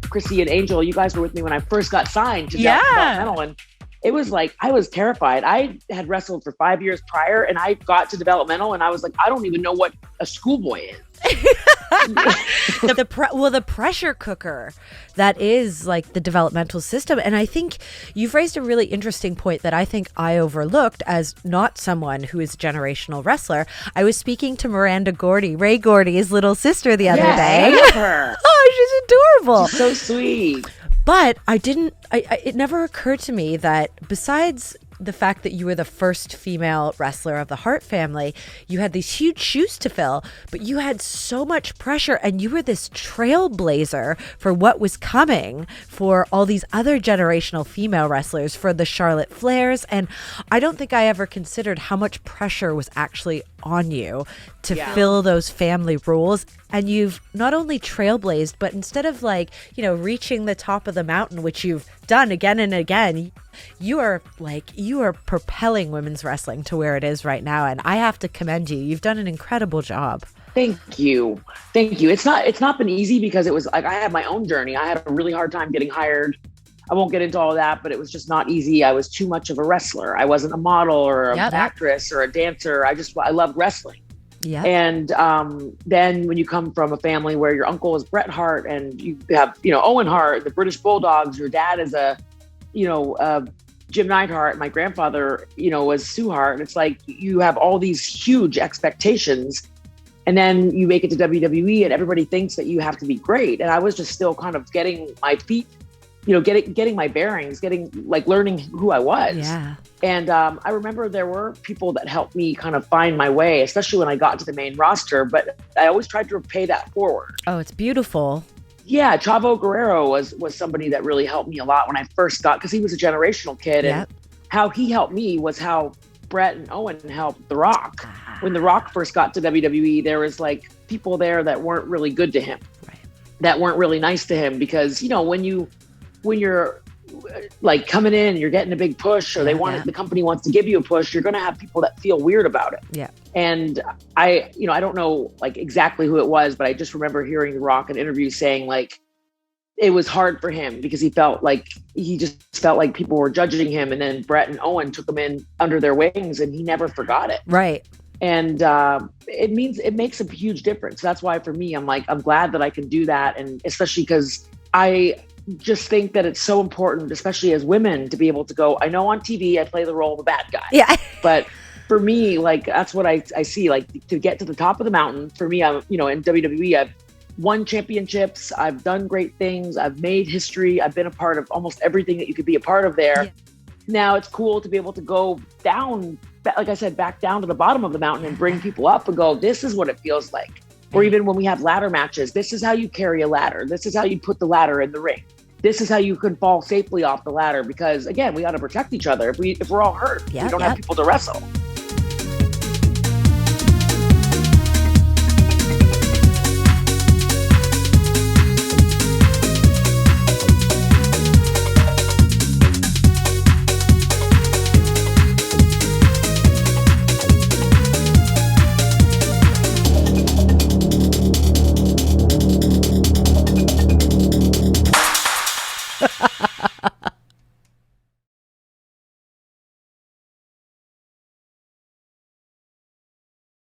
Chrissy and Angel, you guys were with me when I first got signed to developmental, and it was like, I was terrified. I had wrestled for 5 years prior, and I got to developmental, and I was like, I don't even know what a schoolboy is. The pressure cooker that is like the developmental system. And I think you've raised a really interesting point that I think I overlooked as not someone who is a generational wrestler. I was speaking to Miranda Gordy, Ray Gordy's little sister, the other day. I love her. Oh, she's adorable. She's so sweet. But it never occurred to me that besides the fact that you were the first female wrestler of the Hart family, you had these huge shoes to fill, but you had so much pressure, and you were this trailblazer for what was coming for all these other generational female wrestlers, for the Charlotte Flairs. And I don't think I ever considered how much pressure was actually on you to fill those family roles. And you've not only trailblazed, but instead of reaching the top of the mountain, which you've done again and again, you are propelling women's wrestling to where it is right now. And I have to commend you. You've done an incredible job. Thank you. It's not been easy, because it was like, I had my own journey. I had a really hard time getting hired. I won't get into all of that, but it was just not easy. I was too much of a wrestler. I wasn't a model or an actress or a dancer. I loved wrestling. Yeah. And then when you come from a family where your uncle is Bret Hart, and you have, Owen Hart, the British Bulldogs, your dad is Jim Neidhart, my grandfather, was Sue Hart. And it's like, you have all these huge expectations, and then you make it to WWE and everybody thinks that you have to be great. And I was just still kind of getting my feet, getting my bearings, learning who I was. Yeah. And I remember there were people that helped me kind of find my way, especially when I got to the main roster, but I always tried to pay that forward. Oh, it's beautiful. Yeah, Chavo Guerrero was somebody that really helped me a lot when I first got, because he was a generational kid. And how he helped me was how Bret and Owen helped The Rock. When The Rock first got to WWE, there was people there that weren't really good to him, that weren't really nice to him, because, when you're coming in, you're getting a big push, or the company wants to give you a push, you're going to have people that feel weird about it. Yeah. And I don't know exactly who it was, but I just remember hearing The Rock in interviews saying it was hard for him, because he felt like people were judging him. And then Bret and Owen took him in under their wings, and he never forgot it. Right. And it makes a huge difference. That's why for me, I'm glad that I can do that. And especially because I just think that it's so important, especially as women, to be able to go, I know on TV I play the role of a bad guy. Yeah. But for me, that's what I see, to get to the top of the mountain. For me, I'm, in WWE, I've won championships. I've done great things. I've made history. I've been a part of almost everything that you could be a part of there. Yeah. Now it's cool to be able to go down, like I said, back down to the bottom of the mountain and bring people up and go, this is what it feels like. Or even when we have ladder matches, this is how you carry a ladder. This is how you put the ladder in the ring. This is how you can fall safely off the ladder, because again, we got to protect each other. If we're all hurt, we don't have people to wrestle.